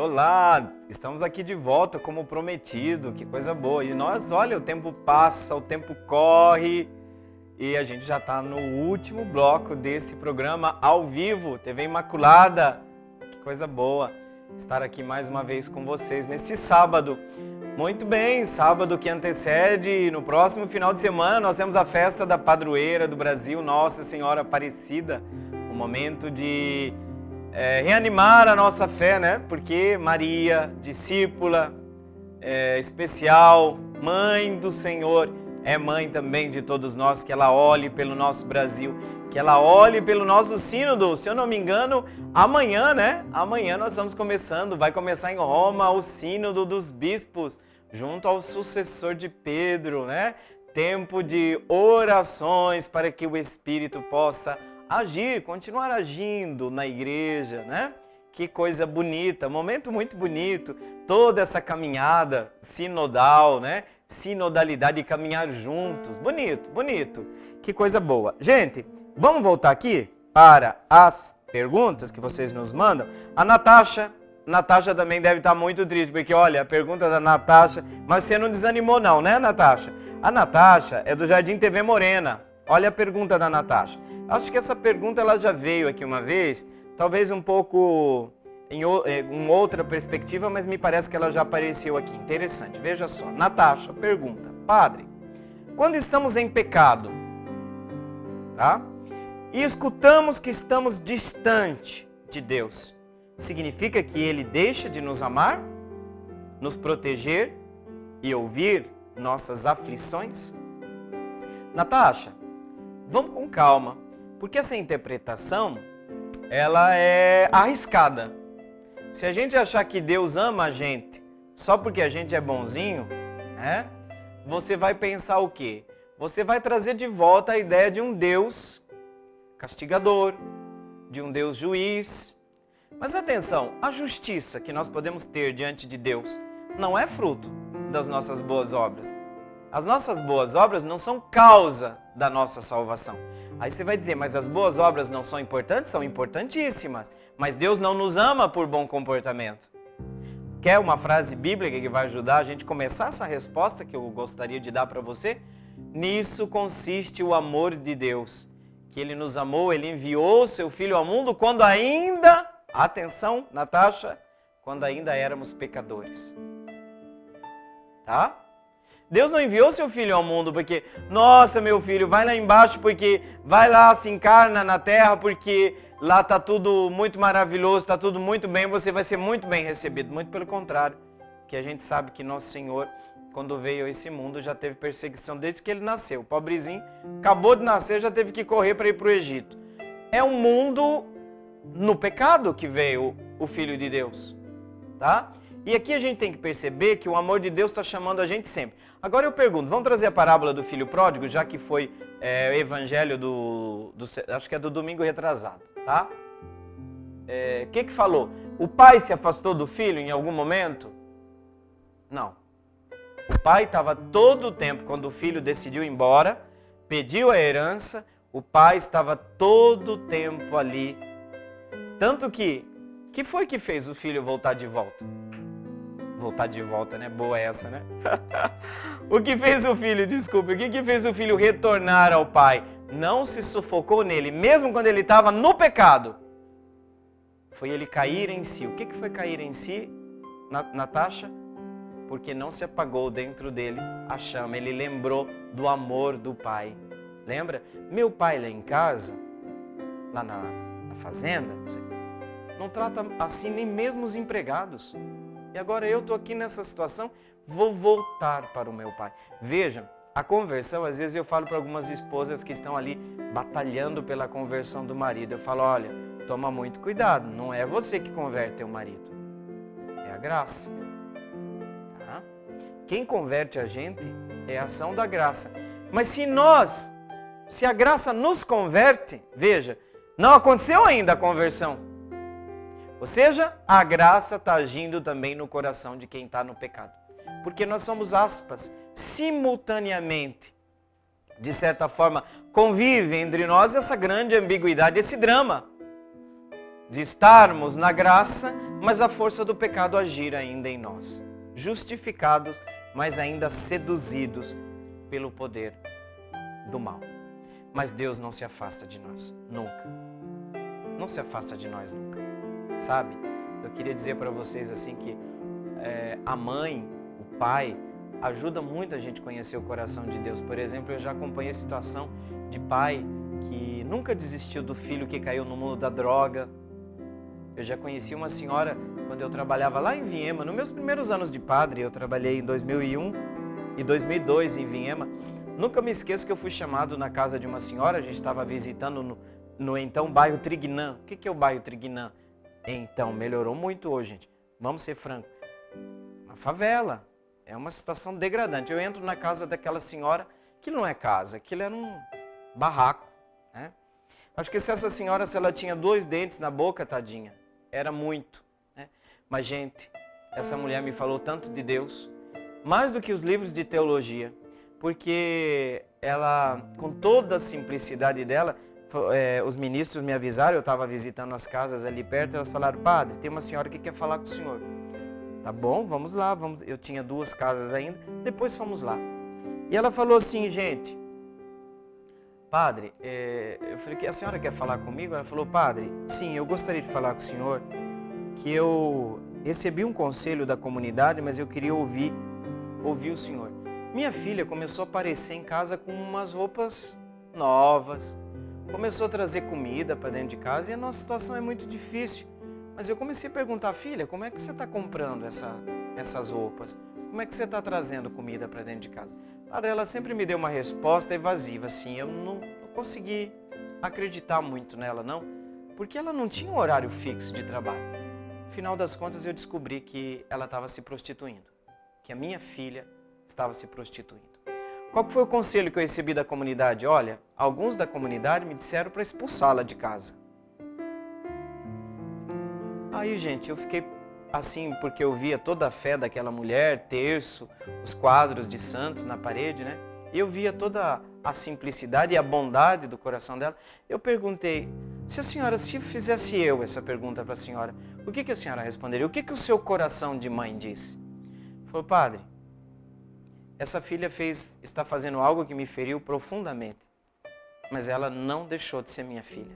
olá! Estamos aqui de volta como prometido, que coisa boa. E nós, olha, o tempo passa, o tempo corre e a gente já está no último bloco desse programa ao vivo, TV Imaculada. Que coisa boa estar aqui mais uma vez com vocês nesse sábado. Muito bem, sábado que antecede, no próximo final de semana nós temos a festa da padroeira do Brasil, Nossa Senhora Aparecida. Um momento de reanimar a nossa fé, né? Porque Maria, discípula especial, mãe do Senhor, é mãe também de todos nós, que ela olhe pelo nosso Brasil, que ela olhe pelo nosso sínodo. Se eu não me engano, amanhã, né? Amanhã nós estamos começando, vai começar em Roma o sínodo dos bispos, junto ao sucessor de Pedro, né? Tempo de orações para que o Espírito possa agir, continuar agindo na igreja, né? Que coisa bonita, momento muito bonito, toda essa caminhada sinodal, né? Sinodalidade e caminhar juntos, bonito, bonito, que coisa boa. Gente, vamos voltar aqui para as perguntas que vocês nos mandam. A Natasha também deve estar muito triste, porque olha, a pergunta da Natasha, mas você não desanimou não, né, Natasha? A Natasha é do Jardim TV Morena. Olha a pergunta da Natasha. Acho que essa pergunta ela já veio aqui uma vez, talvez um pouco em outra perspectiva, mas me parece que ela já apareceu aqui. Interessante, veja só. Natasha pergunta: Padre, quando estamos em pecado, tá? E escutamos que estamos distante de Deus, significa que Ele deixa de nos amar, nos proteger e ouvir nossas aflições? Natasha, vamos com calma, porque essa interpretação, ela é arriscada. Se a gente achar que Deus ama a gente só porque a gente é bonzinho, né? Você vai pensar o quê? Você vai trazer de volta a ideia de um Deus castigador, de um Deus juiz. Mas atenção, a justiça que nós podemos ter diante de Deus não é fruto das nossas boas obras. As nossas boas obras não são causa da nossa salvação. Aí você vai dizer, mas as boas obras não são importantes? São importantíssimas. Mas Deus não nos ama por bom comportamento. Quer uma frase bíblica que vai ajudar a gente a começar essa resposta que eu gostaria de dar para você? Nisso consiste o amor de Deus. Que Ele nos amou, Ele enviou seu Filho ao mundo quando ainda, atenção, Natasha, quando ainda éramos pecadores. Tá? Deus não enviou seu Filho ao mundo porque, nossa, meu filho, vai lá embaixo porque vai lá, se encarna na terra porque lá está tudo muito maravilhoso, está tudo muito bem, você vai ser muito bem recebido. Muito pelo contrário, que a gente sabe que nosso Senhor, quando veio a esse mundo, já teve perseguição desde que Ele nasceu. O pobrezinho acabou de nascer, já teve que correr para ir para o Egito. É um mundo no pecado que veio o Filho de Deus, tá? E aqui a gente tem que perceber que o amor de Deus está chamando a gente sempre. Agora eu pergunto, vamos trazer a parábola do filho pródigo, já que foi o evangelho acho que é do domingo retrasado, tá? O que falou? O pai se afastou do filho em algum momento? Não. O pai estava todo o tempo, quando o filho decidiu ir embora, pediu a herança, o pai estava todo o tempo ali. Tanto que foi que fez o filho voltar de volta? Voltar de volta, né? Boa essa, né? O que fez o filho, desculpe, o que fez o filho retornar ao pai? Não se sufocou nele, mesmo quando ele estava no pecado. Foi ele cair em si. O que foi cair em si, Natasha? Porque não se apagou dentro dele a chama. Ele lembrou do amor do pai. Lembra? Meu pai lá em casa, lá na fazenda, não trata assim nem mesmo os empregados. E agora eu estou aqui nessa situação, vou voltar para o meu pai. Vejam, a conversão, às vezes eu falo para algumas esposas que estão ali batalhando pela conversão do marido. Eu falo, olha, toma muito cuidado, não é você que converte teu marido, é a graça. Tá? Quem converte a gente é a ação da graça. Mas se a graça nos converte, veja, não aconteceu ainda a conversão. Ou seja, a graça está agindo também no coração de quem está no pecado. Porque nós somos, aspas, simultaneamente, de certa forma, convive entre nós essa grande ambiguidade, esse drama de estarmos na graça, mas a força do pecado agir ainda em nós. Justificados, mas ainda seduzidos pelo poder do mal. Mas Deus não se afasta de nós, nunca. Não se afasta de nós nunca. Sabe? Eu queria dizer para vocês assim que a mãe, o pai, ajuda muito a gente a conhecer o coração de Deus. Por exemplo, eu já acompanhei a situação de pai que nunca desistiu do filho que caiu no mundo da droga. Eu já conheci uma senhora quando eu trabalhava lá em Viema, nos meus primeiros anos de padre. Eu trabalhei em 2001 e 2002 em Viema. Nunca me esqueço que eu fui chamado na casa de uma senhora, a gente estava visitando no então bairro Triguinã. O que é o bairro Triguinã? Então, melhorou muito hoje, gente. Vamos ser francos. Uma favela. É uma situação degradante. Eu entro na casa daquela senhora, que não é casa, aquilo era um barraco, né? Acho que se essa senhora, se ela tinha 2 dentes na boca, tadinha, era muito, né? Mas, gente, essa mulher me falou tanto de Deus, mais do que os livros de teologia, porque ela, com toda a simplicidade dela, os ministros me avisaram, eu estava visitando as casas ali perto, elas falaram: padre, tem uma senhora que quer falar com o senhor. Tá bom, vamos lá, vamos. Eu tinha 2 casas ainda, depois fomos lá. E ela falou assim: gente, padre, eu falei: que a senhora quer falar comigo? Ela falou: padre, sim, eu gostaria de falar com o senhor, que eu recebi um conselho da comunidade, mas eu queria ouvir o senhor. Minha filha começou a aparecer em casa com umas roupas novas, começou a trazer comida para dentro de casa e a nossa situação é muito difícil. Mas eu comecei a perguntar: filha, como é que você está comprando essas roupas? Como é que você está trazendo comida para dentro de casa? Padre, ela sempre me deu uma resposta evasiva, assim. Eu não consegui acreditar muito nela, não, porque ela não tinha um horário fixo de trabalho. No final das contas, eu descobri que ela estava se prostituindo, que a minha filha estava se prostituindo. Qual foi o conselho que eu recebi da comunidade? Olha, alguns da comunidade me disseram para expulsá-la de casa. Aí, gente, eu fiquei assim, porque eu via toda a fé daquela mulher, terço, os quadros de santos na parede, né? E eu via toda a simplicidade e a bondade do coração dela. Eu perguntei: se fizesse eu essa pergunta para a senhora, o que a senhora responderia? O que o seu coração de mãe disse? Falou: padre, essa filha está fazendo algo que me feriu profundamente, mas ela não deixou de ser minha filha.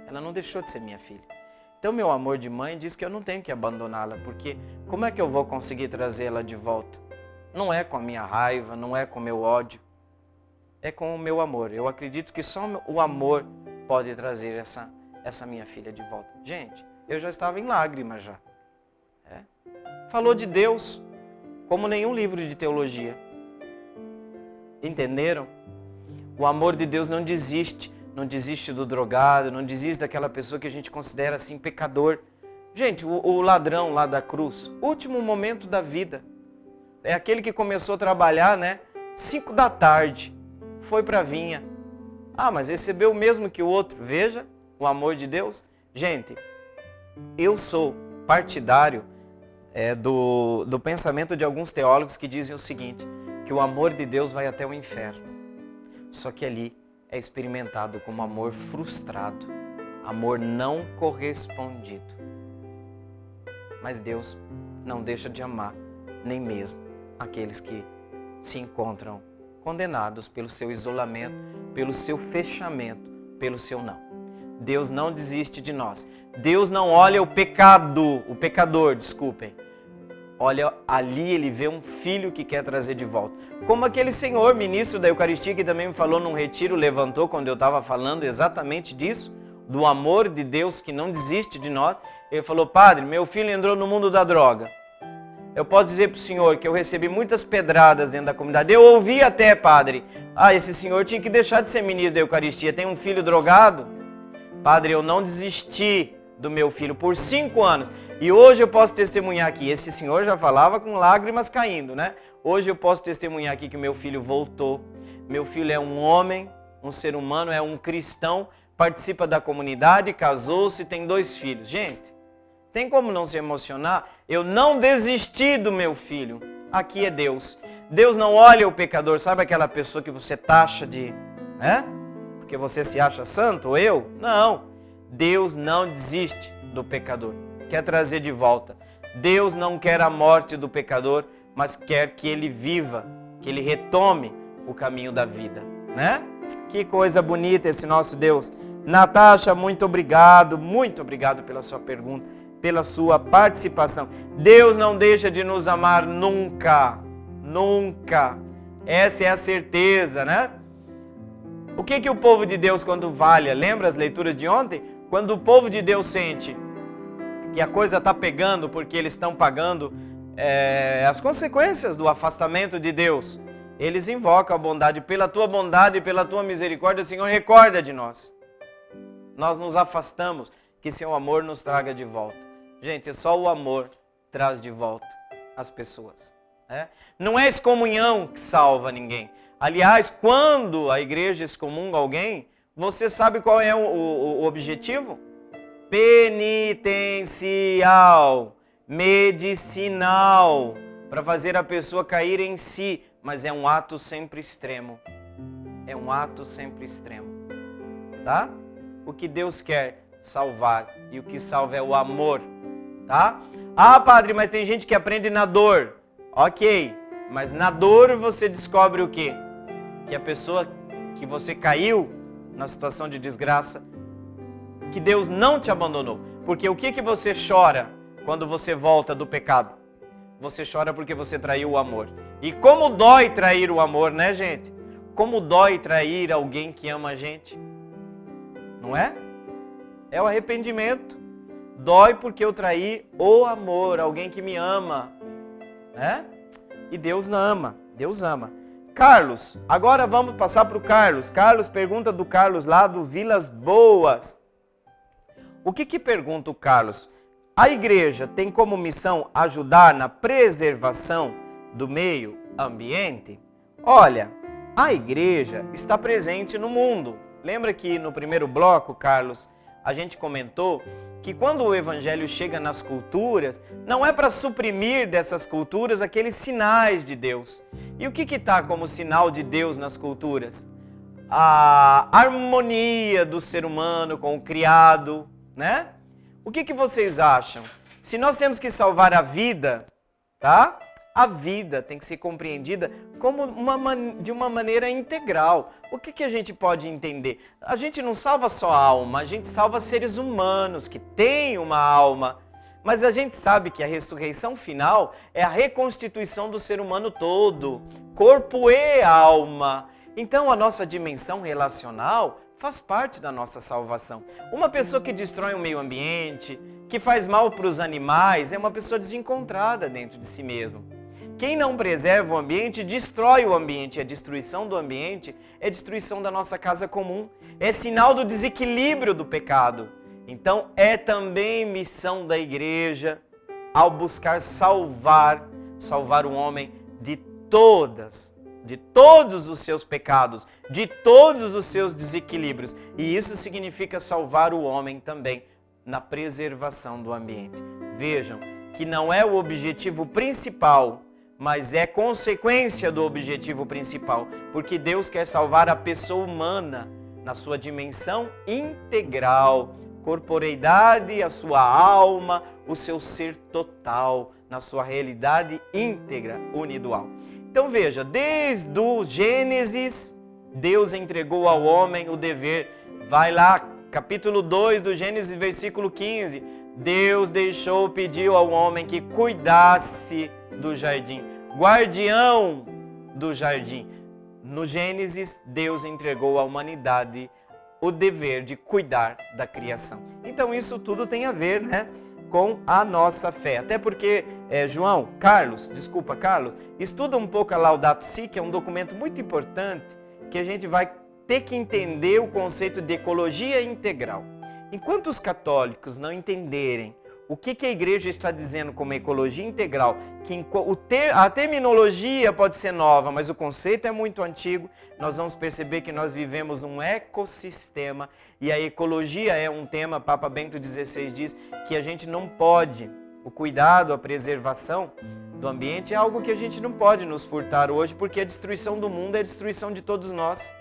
Ela não deixou de ser minha filha. Então, meu amor de mãe diz que eu não tenho que abandoná-la, porque como é que eu vou conseguir trazê-la de volta? Não é com a minha raiva, não é com o meu ódio, é com o meu amor. Eu acredito que só o amor pode trazer essa minha filha de volta. Gente, eu já estava em lágrimas já. Falou de Deus como nenhum livro de teologia. Entenderam? O amor de Deus não desiste. Não desiste do drogado, não desiste daquela pessoa que a gente considera assim pecador. Gente, o ladrão lá da cruz, último momento da vida, é aquele que começou a trabalhar, né? 5 da tarde, foi para a vinha. Ah, mas recebeu o mesmo que o outro. Veja o amor de Deus. Gente, eu sou partidário do pensamento de alguns teólogos que dizem o seguinte, que o amor de Deus vai até o inferno. Só que ali é experimentado como amor frustrado, amor não correspondido. Mas Deus não deixa de amar, nem mesmo aqueles que se encontram condenados pelo seu isolamento, pelo seu fechamento, pelo seu não. Deus não desiste de nós. Deus não olha o pecador, desculpem. Olha, ali ele vê um filho que quer trazer de volta. Como aquele senhor, ministro da Eucaristia, que também me falou num retiro, levantou quando eu estava falando exatamente disso, do amor de Deus que não desiste de nós. Ele falou: padre, meu filho entrou no mundo da droga. Eu posso dizer para o senhor que eu recebi muitas pedradas dentro da comunidade. Eu ouvi até, padre, esse senhor tinha que deixar de ser ministro da Eucaristia, tem um filho drogado. Padre, eu não desisti do meu filho por 5 anos. E hoje eu posso testemunhar aqui, esse senhor já falava com lágrimas caindo, né? Hoje eu posso testemunhar aqui que meu filho voltou. Meu filho é um homem, um ser humano, é um cristão, participa da comunidade, casou-se, tem 2 filhos. Gente, tem como não se emocionar? Eu não desisti do meu filho. Aqui é Deus. Deus não olha o pecador, sabe aquela pessoa que você taxa de, né? Porque você se acha santo, ou eu? Não. Deus não desiste do pecador, quer trazer de volta. Deus não quer a morte do pecador, mas quer que ele viva, que ele retome o caminho da vida, né? Que coisa bonita esse nosso Deus. Natasha, muito obrigado pela sua pergunta, pela sua participação. Deus não deixa de nos amar nunca, nunca. Essa é a certeza, né? O que o povo de Deus quando valha? Lembra as leituras de ontem? Quando o povo de Deus sente que a coisa está pegando porque eles estão pagando as consequências do afastamento de Deus, eles invocam a bondade. Pela tua bondade e pela tua misericórdia, Senhor, recorda de nós. Nós nos afastamos, que seu amor nos traga de volta. Gente, só o amor traz de volta as pessoas. Né? Não é excomunhão que salva ninguém. Aliás, quando a igreja excomunga alguém, você sabe qual é o objetivo? Penitencial, medicinal, para fazer a pessoa cair em si, mas é um ato sempre extremo. É um ato sempre extremo. Tá? O que Deus quer salvar, e o que salva é o amor. Tá? Ah, padre, mas tem gente que aprende na dor. Ok, mas na dor você descobre o quê? Que a pessoa que você caiu na situação de desgraça, que Deus não te abandonou. Porque o que você chora quando você volta do pecado? Você chora porque você traiu o amor. E como dói trair o amor, né, gente? Como dói trair alguém que ama a gente? Não é? É o arrependimento. Dói porque eu traí o amor, alguém que me ama. Né? E Deus ama, Deus ama. Carlos, agora vamos passar para o Carlos. Carlos, pergunta do Carlos lá do Vilas Boas. O que pergunta o Carlos? A igreja tem como missão ajudar na preservação do meio ambiente? Olha, a igreja está presente no mundo. Lembra que no primeiro bloco, Carlos, a gente comentou que quando o evangelho chega nas culturas, não é para suprimir dessas culturas aqueles sinais de Deus. E o que está como sinal de Deus nas culturas? A harmonia do ser humano com o criado, né? O que vocês acham? Se nós temos que salvar a vida, tá? A vida tem que ser compreendida como de uma maneira integral. O que a gente pode entender? A gente não salva só a alma, a gente salva seres humanos que têm uma alma. Mas a gente sabe que a ressurreição final é a reconstituição do ser humano todo, corpo e alma. Então a nossa dimensão relacional faz parte da nossa salvação. Uma pessoa que destrói o meio ambiente, que faz mal para os animais, é uma pessoa desencontrada dentro de si mesma. Quem não preserva o ambiente, destrói o ambiente. A destruição do ambiente é destruição da nossa casa comum. É sinal do desequilíbrio do pecado. Então, é também missão da igreja, ao buscar salvar o homem de todos os seus pecados, de todos os seus desequilíbrios. E isso significa salvar o homem também na preservação do ambiente. Vejam que não é o objetivo principal, mas é consequência do objetivo principal, porque Deus quer salvar a pessoa humana na sua dimensão integral, corporeidade, a sua alma, o seu ser total, na sua realidade íntegra, unidual. Então veja, desde o Gênesis, Deus entregou ao homem o dever. Vai lá, capítulo 2 do Gênesis, versículo 15. Deus pediu ao homem que cuidasse do jardim, guardião do jardim. No Gênesis, Deus entregou à humanidade o dever de cuidar da criação. Então isso tudo tem a ver, né, com a nossa fé. Até porque, Carlos, estuda um pouco a Laudato Si, que é um documento muito importante, que a gente vai ter que entender o conceito de ecologia integral. Enquanto os católicos não entenderem o que a igreja está dizendo como ecologia integral, que a terminologia pode ser nova, mas o conceito é muito antigo, nós vamos perceber que nós vivemos um ecossistema e a ecologia é um tema, Papa Bento XVI diz, que a gente não pode, o cuidado, a preservação do ambiente é algo que a gente não pode nos furtar hoje, porque a destruição do mundo é a destruição de todos nós,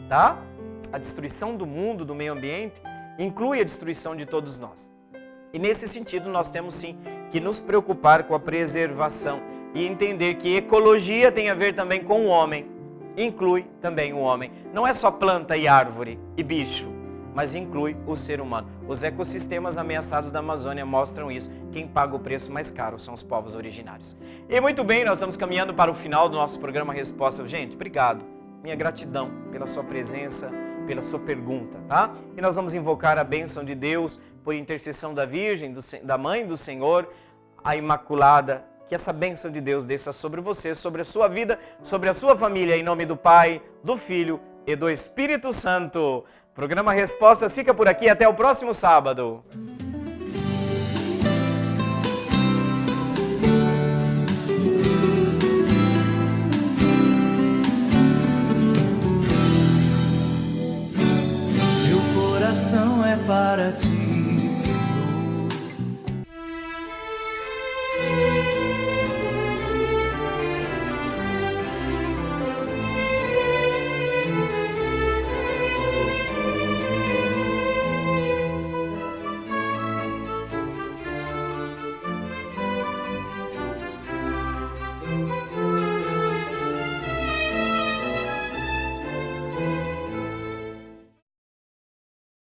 tá? A destruição do mundo, do meio ambiente, inclui a destruição de todos nós. E nesse sentido nós temos sim que nos preocupar com a preservação e entender que ecologia tem a ver também com o homem, inclui também o homem. Não é só planta e árvore e bicho, mas inclui o ser humano. Os ecossistemas ameaçados da Amazônia mostram isso. Quem paga o preço mais caro são os povos originários. E muito bem, nós estamos caminhando para o final do nosso programa Resposta. Gente, obrigado. Minha gratidão pela sua presença, pela sua pergunta, tá? E nós vamos invocar a bênção de Deus por intercessão da Virgem, da Mãe do Senhor, a Imaculada. Que essa bênção de Deus desça sobre você, sobre a sua vida, sobre a sua família, em nome do Pai, do Filho e do Espírito Santo. Programa Respostas fica por aqui, até o próximo sábado. Meu coração é para ti.